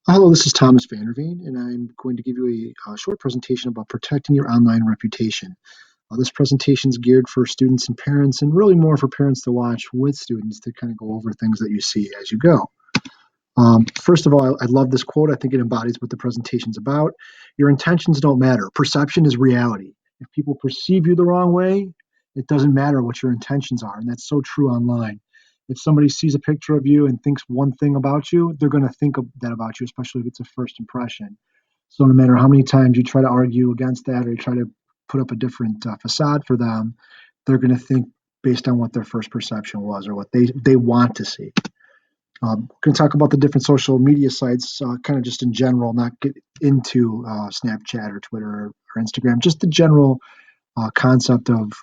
Hello, this is Thomas Vanderveen, and I'm going to give you a short presentation about protecting your online reputation. This presentation is geared for students and parents, and really more for parents to watch with students to kind of go over things that you see as you go. First of all, I love this quote. I think it embodies what the presentation's about. Your intentions don't matter. Perception is reality. If people perceive you the wrong way, it doesn't matter what your intentions are. And that's so true online. If somebody sees a picture of you and thinks one thing about you, they're going to think of that about you, especially if it's a first impression. So no matter how many times you try to argue against that or you try to put up a different facade for them, they're going to think based on what their first perception was or what they want to see. Going to talk about the different social media sites, kind of just in general, not get into Snapchat or Twitter or Instagram, just the general concept of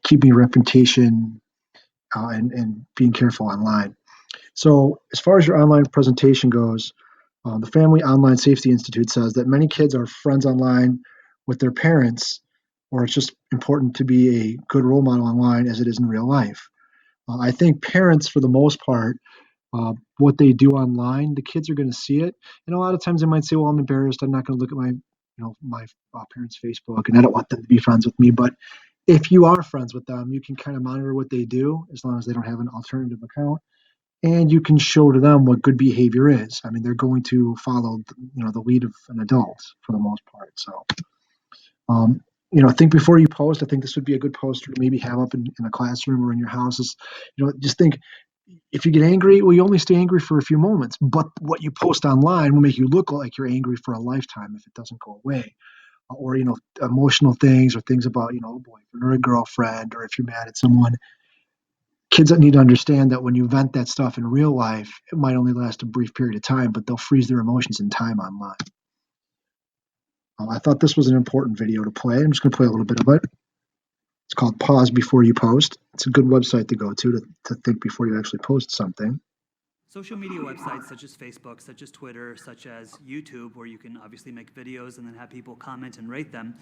keeping your reputation and being careful online. So, as far as your online presentation goes, the Family Online Safety Institute says that many kids are friends online with their parents, or it's just important to be a good role model online as it is in real life. I think parents, for the most part, what they do online, the kids are going to see it, and a lot of times they might say, "Well, I'm embarrassed. I'm not going to look at my parents' Facebook, and I don't want them to be friends with me." But if you are friends with them, you can kind of monitor what they do as long as they don't have an alternative account, and you can show to them what good behavior is. I mean, they're going to follow, the lead of an adult for the most part. So, um, think before you post. I think this would be a good poster to maybe have up in a classroom or in your houses. Just think if you get angry, well, you only stay angry for a few moments, but what you post online will make you look like you're angry for a lifetime if it doesn't go away. Or, emotional things or things about, a boyfriend or a girlfriend, or if you're mad at someone. Kids that need to understand that when you vent that stuff in real life, it might only last a brief period of time, but they'll freeze their emotions in time online. I thought this was an important video to play. I'm just going to play a little bit of it. It's called Pause Before You Post. It's a good website to go to think before you actually post something. Social media websites such as Facebook, such as Twitter, such as YouTube, where you can obviously make videos and then have people comment and rate them,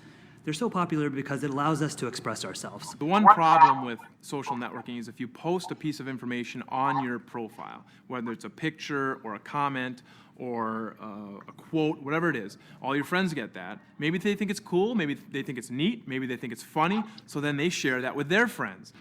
they're so popular because it allows us to express ourselves. The one problem with social networking is if you post a piece of information on your profile, whether it's a picture or a comment or a quote, whatever it is, all your friends get that. Maybe they think it's cool, maybe they think it's neat, maybe they think it's funny, so then they share that with their friends.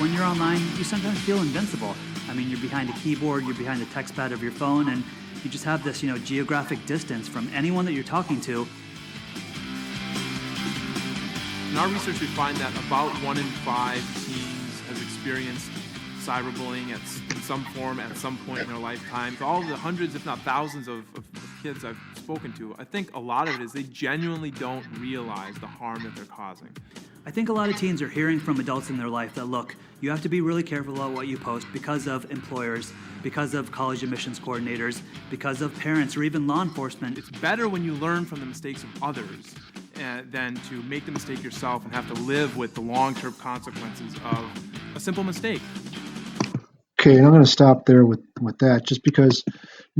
When you're online, you sometimes feel invincible. I mean, you're behind a keyboard, you're behind the text pad of your phone, and you just have this, geographic distance from anyone that you're talking to. In our research, we find that about 1 in 5 teens has experienced cyberbullying in some form at some point in their lifetime. For all the hundreds, if not thousands, of kids I've spoken to, I think a lot of it is they genuinely don't realize the harm that they're causing. I think a lot of teens are hearing from adults in their life that, look, you have to be really careful about what you post because of employers, because of college admissions coordinators, because of parents, or even law enforcement. It's better when you learn from the mistakes of others than to make the mistake yourself and have to live with the long-term consequences of a simple mistake. Okay, and I'm going to stop there with that, just because,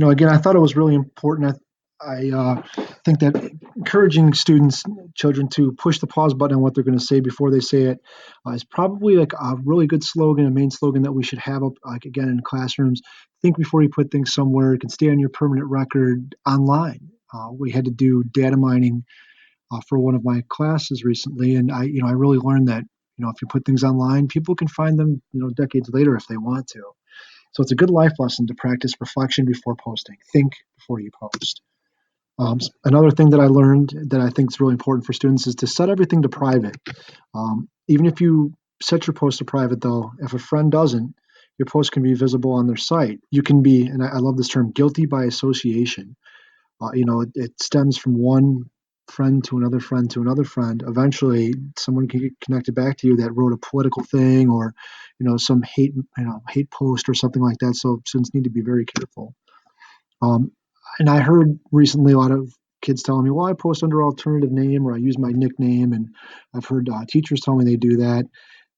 again, I thought it was really important. I think that encouraging children to push the pause button on what they're going to say before they say it is probably like a really good slogan, a main slogan that we should have up, like again in classrooms. Think before you put things somewhere. It can stay on your permanent record online. We had to do data mining for one of my classes recently, and I really learned that if you put things online, people can find them decades later if they want to. So it's a good life lesson to practice reflection before posting. Think before you post. Another thing that I learned that I think is really important for students is to set everything to private. Even if you set your post to private, though, if a friend doesn't, your post can be visible on their site. You can be, and I love this term, guilty by association. It stems from one friend to another friend to another friend. Eventually, someone can get connected back to you that wrote a political thing or, some hate post or something like that. So students need to be very careful. And I heard recently a lot of kids telling me, well, I post under alternative name or I use my nickname. And I've heard teachers tell me they do that.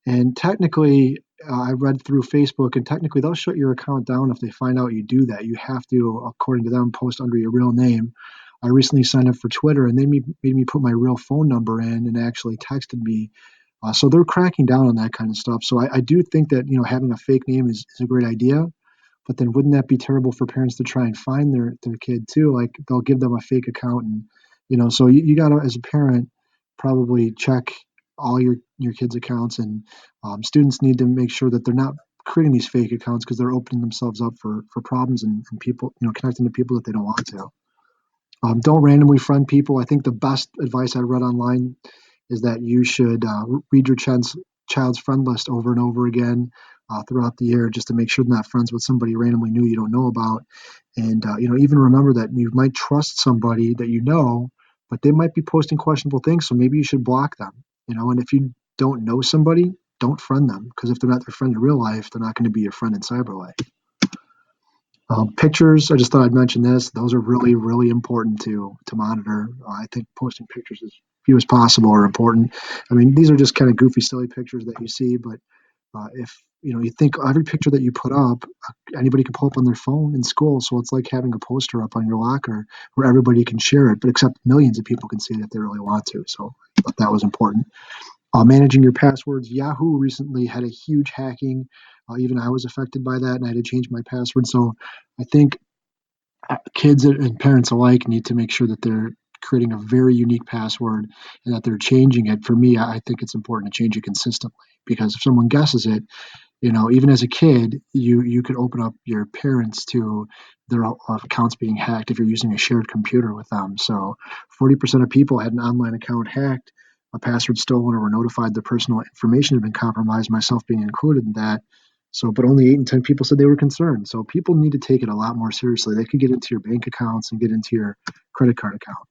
And technically, I read through Facebook, and technically, they'll shut your account down if they find out you do that. You have to, according to them, post under your real name. I recently signed up for Twitter, and they made me put my real phone number in and actually texted me. So they're cracking down on that kind of stuff. So I do think that having a fake name is a great idea. But then wouldn't that be terrible for parents to try and find their kid too? Like they'll give them a fake account, and so you gotta, as a parent, probably check all your kids' accounts, and students need to make sure that they're not creating these fake accounts because they're opening themselves up for problems and people connecting to people that they don't want to. Don't randomly friend people. I think the best advice I read online is that you should read your child's friend list over and over again throughout the year just to make sure they're not friends with somebody randomly new you don't know about. And, even remember that you might trust somebody that but they might be posting questionable things. So maybe you should block them, and if you don't know somebody, don't friend them because if they're not your friend in real life, they're not going to be your friend in cyber life. Pictures, I just thought I'd mention this. Those are really, really important to monitor. I think posting pictures as few as possible are important. I mean, these are just kind of goofy, silly pictures that you see, but if you think every picture that you put up, anybody can pull up on their phone in school. So it's like having a poster up on your locker where everybody can share it, but except millions of people can see it if they really want to. So I thought that was important. Managing your passwords. Yahoo recently had a huge hacking. Even I was affected by that, and I had to change my password. So I think kids and parents alike need to make sure that they're creating a very unique password and that they're changing it. For me, I think it's important to change it consistently because if someone guesses it, even as a kid, you could open up your parents to their accounts being hacked if you're using a shared computer with them. So 40% of people had an online account hacked, a password stolen, or were notified their personal information had been compromised, myself being included in that. So, but only 8 in 10 people said they were concerned. So people need to take it a lot more seriously. They could get into your bank accounts and get into your credit card account.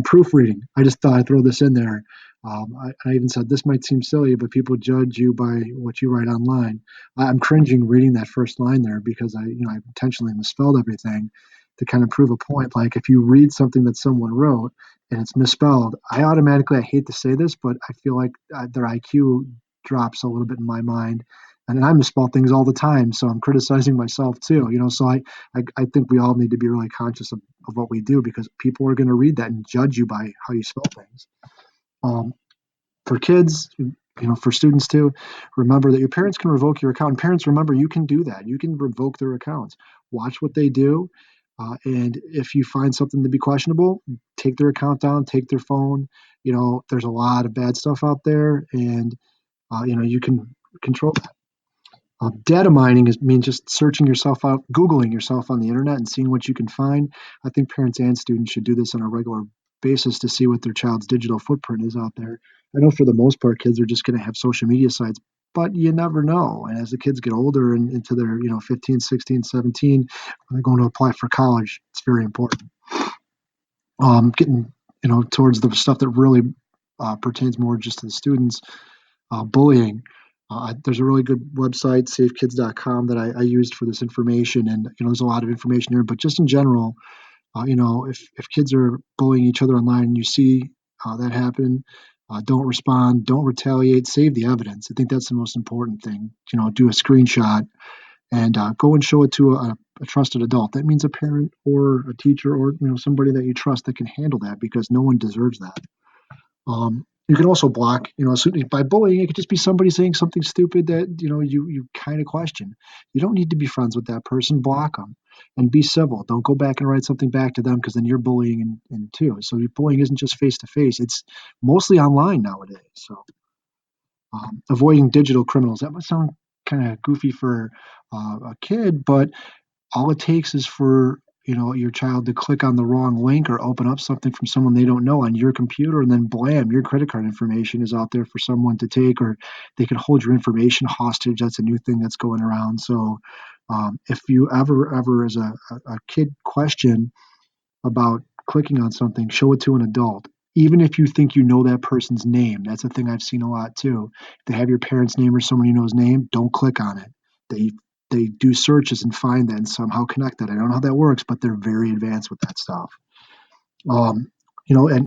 Proofreading. I just thought I'd throw this in there. I even said this might seem silly, but people judge you by what you write online. I'm cringing reading that first line there because I intentionally misspelled everything to kind of prove a point. Like if you read something that someone wrote and it's misspelled, I hate to say this, but I feel like their IQ drops a little bit in my mind. And I misspell things all the time, so I'm criticizing myself too. So I think we all need to be really conscious of what we do because people are going to read that and judge you by how you spell things. Um, for kids, for students too, remember that your parents can revoke your account. And parents, remember, you can do that. You can revoke their accounts. Watch what they do. And if you find something to be questionable, take their account down, take their phone. There's a lot of bad stuff out there, and you can control that. Data mining means just searching yourself out, Googling yourself on the internet and seeing what you can find. I think parents and students should do this on a regular basis to see what their child's digital footprint is out there. I know for the most part, kids are just going to have social media sites, but you never know. And as the kids get older and into their, 15, 16, 17, when they're going to apply for college, it's very important. Getting, towards the stuff that really pertains more just to the students, bullying. There's a really good website, safekids.com, that I used for this information. And, there's a lot of information here, but just in general, if kids are bullying each other online and you see that happen, don't respond, don't retaliate, save the evidence. I think that's the most important thing. Do a screenshot and go and show it to a trusted adult. That means a parent or a teacher or, somebody that you trust that can handle that because no one deserves that. You can also block, by bullying, it could just be somebody saying something stupid that, you kind of question. You don't need to be friends with that person. Block them and be civil. Don't go back and write something back to them because then you're bullying in too. So your bullying isn't just face to face. It's mostly online nowadays. So avoiding digital criminals, that might sound kind of goofy for a kid, but all it takes is for your child to click on the wrong link or open up something from someone they don't know on your computer, and then blam, your credit card information is out there for someone to take, or they can hold your information hostage. That's a new thing that's going around. So if you ever as a kid question about clicking on something, show it to an adult. Even if you think you know that person's name, that's a thing I've seen a lot too. If they have your parents' name or someone you know's name, don't click on it. They do searches and find that and somehow connect that. I don't know how that works, but they're very advanced with that stuff. Um, you know, and